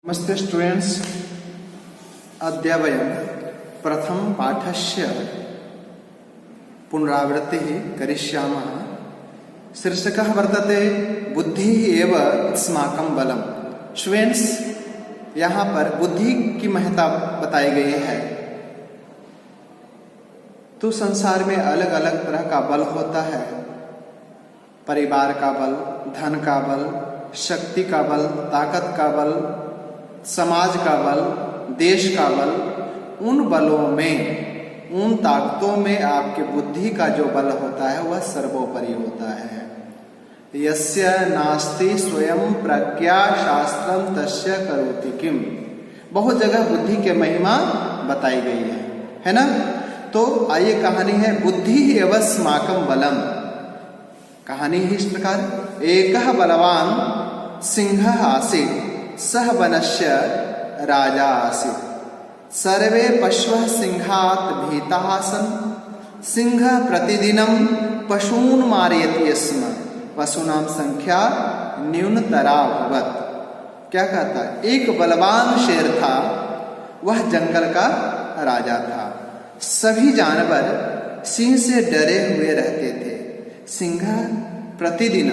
नमस्ते स्टूडेंट्स, अद्य वयं प्रथम पाठस्य पुनरावृत्तिः करिष्यामः। शीर्षकः वर्तते बुद्धिः एव अस्माकं बलम्। स्टूडेंट्स, यहाँ पर बुद्धि की महत्ता बताई गई है। तो संसार में अलग अलग तरह का बल होता है। परिवार का बल, धन का बल, शक्ति का बल, ताकत का बल, समाज का बल, देश का बल। उन बलों में, उन ताकतों में आपके बुद्धि का जो बल होता है वह सर्वोपरि होता है। यस्य नास्ति स्वयं प्रज्ञा शास्त्रम तस्य करोति किम। बहुत जगह बुद्धि के महिमा बताई गई है ना। तो आइए, कहानी है बुद्धि एव अस्माकं बलम। कहानी है इस प्रकार। एकः बलवान सिंहः आसीत्, सः वनस्य राजा आसीत्। सर्वे पशवः सिंहात् भीताः सन्। सिंहः प्रतिदिनं पशून् मारयति स्म। पशूनां संख्या न्यूनतरा अभवत्। क्या कहता है? एक बलवान शेर था, वह जंगल का राजा था। सभी जानवर सिंह से डरे हुए रहते थे। सिंह प्रतिदिन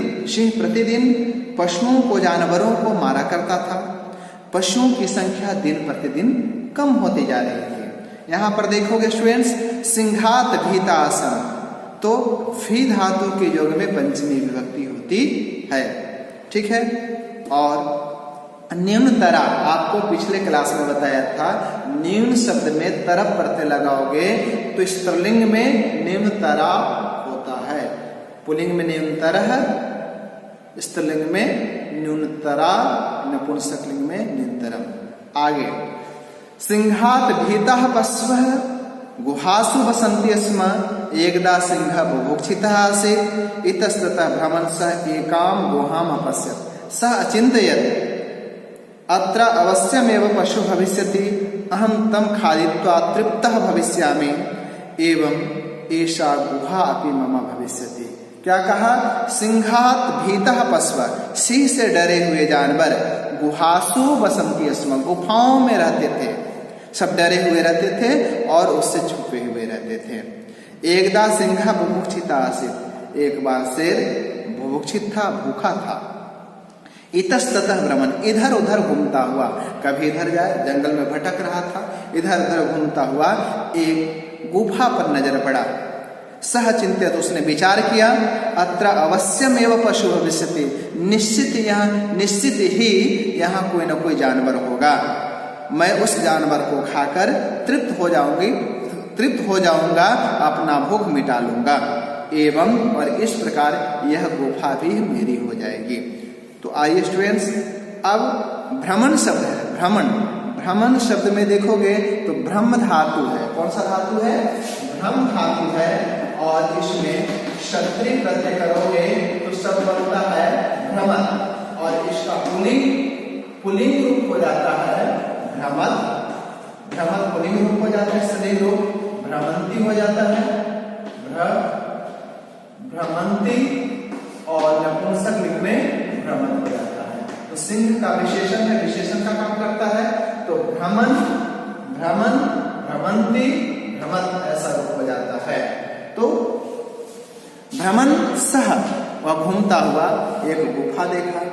पशुओं को, जानवरों को मारा करता था। पशुओं की संख्या दिन प्रतिदिन कम होती जा रही थी। यहाँ पर देखोगे स्टूडेंट्स, सिंहात भीतासन, तो फी धातु के योग में पंचमी विभक्ति होती है, ठीक है। और न्यूनतरा, आपको पिछले क्लास में बताया था, न्यून शब्द में तरफ प्रत्यय लगाओगे तो स्त्रीलिंग में न्यूनतरा होता है, पुल्लिंग में न्यूनतरः, स्त्रीलिंग में न्यूनतरा, नपुंसकलिंग में न्यूनतरम। आगे, सिंहात भीतः पशवः गुहासु वसन्ति स्म। एकदा सिंहः बुभुक्षितः आसीत्। इतस्ततः भ्रमन् सः एकां गुहाम् अपश्यत्। सः अचिन्तयत्, अत्र अवश्यमेव पशुः भविष्यति, अहं तं खादित्वा तृप्तः भविष्यामि, एवं एषा गुहा अपि मम भविष्यति। क्या कहा? सिंहात भीतः पशव, सिंह से डरे हुए जानवर, गुहासु वसन्ति स्म, गुफाओं में रहते थे। सब डरे हुए रहते थे और उससे छुपे हुए रहते थे। एकदा सिंह बुभुक्षिता आसीत्, एक बार शेर बुभुक्षित था, भूखा था। इतस्ततः भ्रमण, इधर उधर घूमता हुआ, कभी इधर जाए, जंगल में भटक रहा था, इधर उधर घूमता हुआ एक गुफा पर नजर पड़ा। सह चिंतित, उसने विचार किया, अत्र अवश्यमेव पशु भविष्यति, निश्चित ही यहाँ कोई न कोई जानवर होगा। मैं उस जानवर को खाकर तृप्त हो जाऊंगा, अपना भूख मिटा लूंगा, एवं और इस प्रकार यह गुफा भी मेरी हो जाएगी। तो आइए स्टूडेंट्स, अब भ्रमण शब्द है। भ्रमण शब्द में देखोगे तो ब्रह्म धातु है। कौन सा धातु है? ब्रह्म धातु है। और इसमें क्षत्रिय प्रत्यय करोगे तो शब्द बनता है भ्रमण, और इसका पुल्लिंग रूप हो जाता है भ्रमत। भ्रमत पुल्लिंग रूप हो जाता है, स्त्रीलिंग रूप भ्रमंती हो जाता है, भ्रमंती, और नपुंसकलिंग में भ्रमण हो जाता है। तो सिंह का विशेषण है, विशेषण का काम करता है। तो भ्रमण, भ्रमंती, भ्रमत, ऐसा रूप हो जाता है। तो भ्रमण सह, वह घूमता हुआ एक गुफा देखा।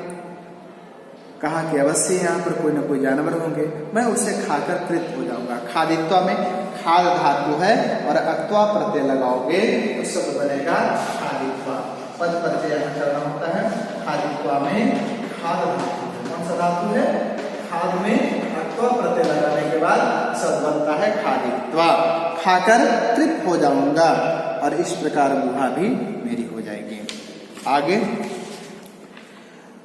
कहा कि अवश्य यहाँ पर कोई न कोई जानवर होंगे, मैं उसे खाकर तृप्त हो जाऊंगा। खादित्वा में खाद धातु है और अक्त्वा प्रत्यय लगाओगे तो शब्द बनेगा खादित्वा। पद प्रत्यय यहाँ करना होता है। खादित्वा में खाद धातु है। कौन सा धातु है? खाद में अक्त्वा प्रत्यय लगाने के बाद शब्द बनता है खादित्वा, खाकर तृप्त हो जाऊंगा, और इस प्रकार गुहा भी मेरी हो जाएगी। आगे,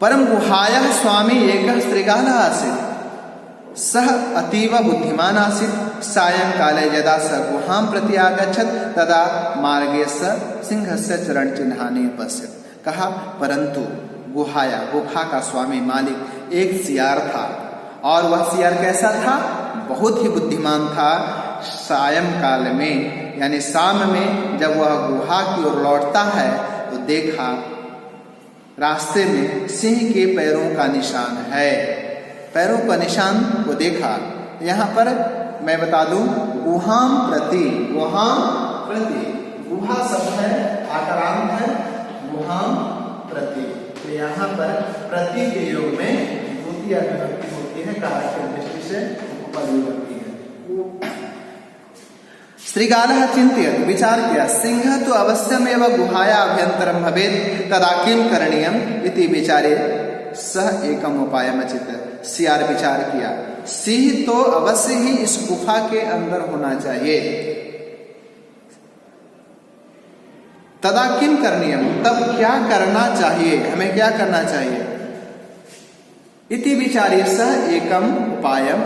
परम गुहायाः स्वामी एकः शृगालः आसीत्। सः अतीव बुद्धिमान् आसीत्। सायंकाले यदा सः गुहां प्रति आगच्छत् तदा मार्गे सः सिंहस्य चरणचिह्नानि अपश्यत्। कहा, परंतु गुफा का स्वामी, मालिक एक सियार था, और वह सियार कैसा था? बहुत ही बुद्धिमान था। सायंकाल में, यानी शाम में, जब वह गुहा की ओर लौटता है तो देखा रास्ते में सिंह के पैरों का निशान है। पैरों का निशान को देखा। यहाँ पर मैं बता दूं, गुहाम प्रति, गुहाम प्रति, गुहा शब्द है, आकारांत है, गुहाम प्रति। तो यहाँ पर प्रति के योग में द्वितीय विभक्ति होती है, कारक की दृष्टि से उपविभक्ति है। श्रीगालः चिंतयत्, विचार किया, सिंह तो अवश्यमेव गुहाया अभ्यंतरम भवेत् तदा किम करणीयम इति विचारे सह एकम उपायम अचित। सियार विचार किया, सिंह तो अवश्य ही इस गुफा के अंदर होना चाहिए, तदा किम करणीयम, तब क्या करना चाहिए, हमें क्या करना चाहिए। इति विचारे सह एकम उपायम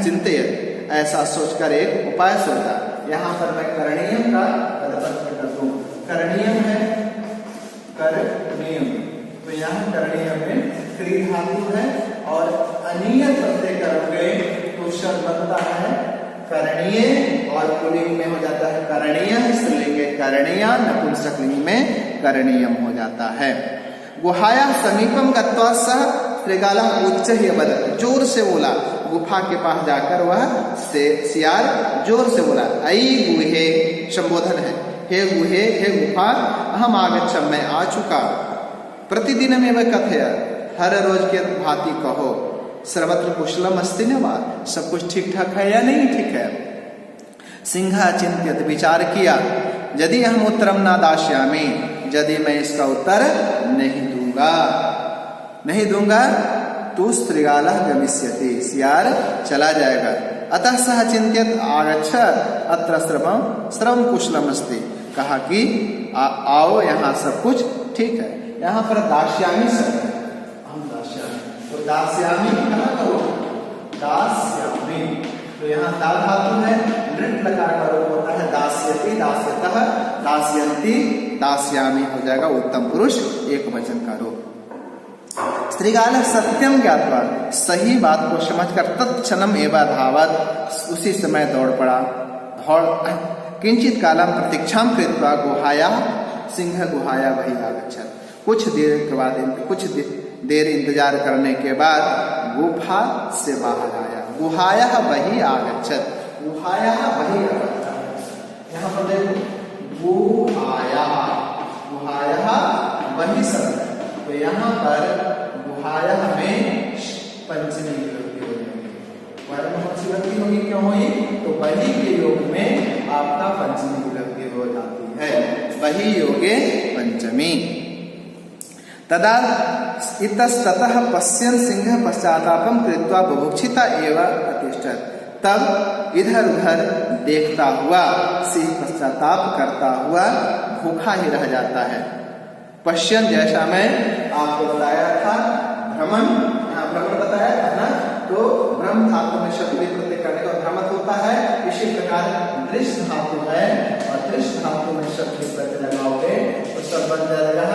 चिंतयत्, ऐसा सोचकर एक उपाय सोचा। यहाँ पर मैं करणीयम का पदप्रयोग कर दूं, करणीयम है, करणीयम, तो यहाँ करणीयम में क्रिया धातु है और अनियत प्रत्यय करोगे तो शब्द बनता है करणीय और पुल्लिंग में हो जाता है करणीय, स्त्रीलिंग करणीय, नपुंसकलिंग में करणीयम हो जाता है। गुहाया समीपम गत्वा सह श्रीगालः उच्च ही अवदत्, जोर से बोला, गुफा के पास जाकर वह सियार जोर से बोला, ऐ गुहे, संबोधन है, हे गुहे, हे गुफा, अहम आगच्छम, मैं आ चुका, प्रतिदिन में वह कथय, हर रोज के भांति कहो, सर्वत्र कुशलम अस्ति न वा, सब कुछ ठीक ठाक है या नहीं ठीक है। सिंह चिंतित, विचार किया, यदि हम उत्तरम न दास्यामि, यदि मैं इसका उत्तर नहीं दूंगा तो श्रीगालः गमिष्यति, सियार चला जाएगा। अतः सह चिंतित आगच्छ अत्र श्रवम कुशलम अस्ति, कहा कि आओ यहाँ सब कुछ ठीक है। यहाँ पर दास्यामी शब्द है, हम दास्यामी, तो दास्यामी कहाँ करो, दास्यामी, तो यहाँ दा धातु है, नृत लकार का रूप होता है दास्यति, दास्यतः, दास्यन्ति, दास्यामी हो जाएगा उत्तम पुरुष एक वचन का रूप। श्रीगालः सत्यम ज्ञात्वा, सही बात को समझकर तत्क्षणम एवं धावत, उसी समय दौड़ पड़ा, किंचित कालम प्रतीक्षाम कृत्वा गुहाया सिंह गुहाया वही आगच्छत्, कुछ देर के बाद, कुछ देर इंतजार करने के बाद गुफा से बाहर आया। गुहाया वही आगच्छत्, गुहाया वही आगच्छत्, यहाँ पर देखो गुहाया, गुहाया वही शब्द, तो यहाँ पर गुहाया में पंचमी विभक्ति हो जाएगी, विभक्ति होगी, क्यों हुई, तो वही के योग में आपका पंचमी विभक्ति हो जाती है, वही योगे पंचमी। तदा इतस्ततः पश्यन् सिंह पश्चातापम कृत्वा बुभुक्षिता एव अतिष्ठत्, तब इधर उधर देखता हुआ सिंह पश्चाताप करता हुआ भूखा ही रह जाता है। पश्यन, जैसा मैं आपको बताया था, भ्रमण, यहाँ भ्रमण बताया था ना, तो भ्रम धातु में शब्द प्रत्यय करने का भ्रमत होता है, इसी प्रकार दृश्य धातु है और दृश्य धातु में शब्द प्रत्यय लगाओगे तो सब बन जाएगा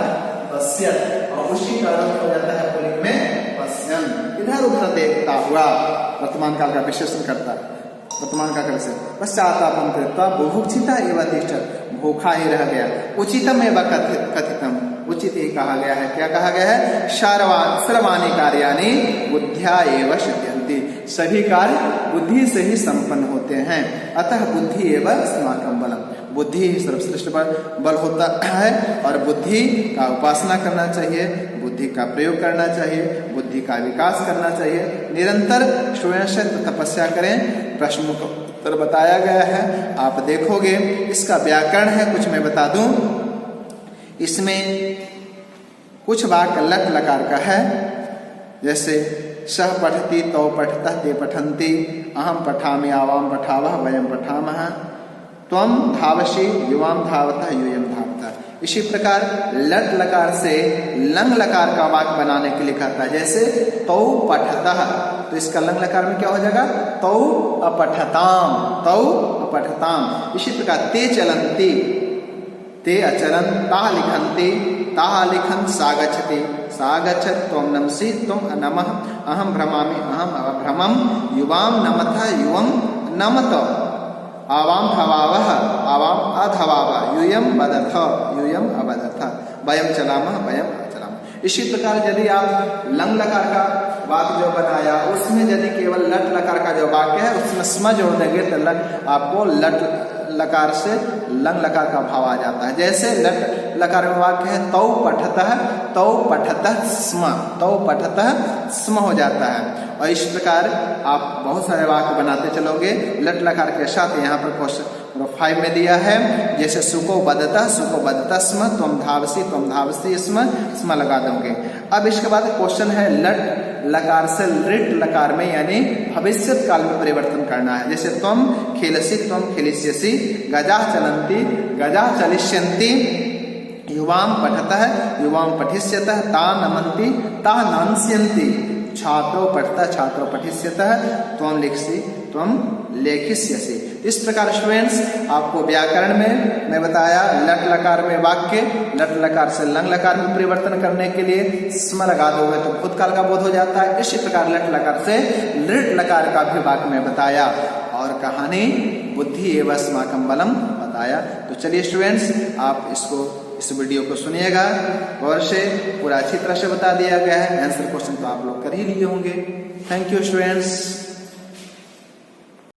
पश्यन, और उसी का अर्थ हो जाता है पुल्लिंग में पश्यन, इधर उधर देखता हुआ, वर्तमान काल का विशेषण करता है, वर्तमान का विशेषण, पश्चातापम कृत्वा बुभुक्षिता एव तिष्ठत्, भूखा ही रह गया। उचितम एवं कथितम, उचित ही कहा गया है, क्या कहा गया है, सर्वाणि कार्याणि बुद्ध्या एव सिद्ध्यन्ति, सभी कार्य बुद्धि से ही संपन्न होते हैं। अतः बुद्धि एव अस्माकं बलम, बुद्धि ही सर्वश्रेष्ठ बल होता है और बुद्धि का उपासना करना चाहिए, बुद्धि का प्रयोग करना चाहिए, बुद्धि का विकास करना चाहिए, निरंतर स्वयं से तपस्या करें। प्रश्नों का उत्तर बताया गया है, आप देखोगे, इसका व्याकरण है, कुछ मैं बता दूं, इसमें कुछ वाक्य लट लकार का है, जैसे सह पठति तौ पठतः ते पठन्ति, अहम पठामि आवाम पठावः वयम पठामः, त्वम धावसि युवाम धावतः यूयम धावतः। इसी प्रकार लट लकार से लंग लकार का वाक्य बनाने के लिए कहता है, जैसे तौ पठतः, तो इसका लंग लकार में क्या हो जाएगा, तौ अपठताम, तौ अपठताम। इसी प्रकार ते चलन्ति, ते अचरन्, ताः लिखन्ति, ताः लिखन्, सागच्छति, सागच्छत्, त्वं नमसि, त्वं नमः, अहं भ्रमामि, अहं अभ्रमं, युवां नमतः, युवं नमत, आवाम धवावः, आवाम अधवावः, यूयम बदथ, यूयम अबदथ, वयम चलामः, वयम अचलामः। इसी प्रकार यदि आप लंग लकार का वाक्य जो बनाया उसमें यदि केवल लट लकार का जो वाक्य है उसमें स्म जोड़ देंगे तो आपको लट लकार से लंग लकार का भाव आ जाता है। जैसे लट लकार में वाक्य है तौ पठतः स्म, तौ पठतः स्म हो जाता है। और इस प्रकार आप बहुत सारे वाक्य बनाते चलोगे लट लकार के साथ। यहाँ पर क्वेश्चन 5 में दिया है जैसे सुको बदता स्म, त्वम धावसी स्म लगा दोगे। अब इसके बाद क्वेश्चन है लट लकार से लिट लकार में यानी भविष्य काल में परिवर्तन करना है। जैसे त्वम खेलिष्यसि, गजा चलिष्यन्ति, युवाम पठिष्यतः, ता नमन्ति, छात्रो पठिष्यतः, त्वम लेखिष्यसि। इस प्रकार स्टूडेंट्स आपको व्याकरण में मैं बताया लट लकार में वाक्य लट लकार से लंग लकार में परिवर्तन करने के लिए स्म लगा दोगे तो भूतकाल का बोध हो जाता है। इसी प्रकार लट लकार से लिट लकार का भी वाक्य में बताया और कहानी बुद्धि एवं अस्माकं बलम बताया। तो चलिए स्टूडेंट्स आप इस वीडियो को सुनिएगा और से पूरा अच्छी तरह से बता दिया गया है। आंसर क्वेश्चन तो आप लोग कर ही लिए होंगे। Thank you students.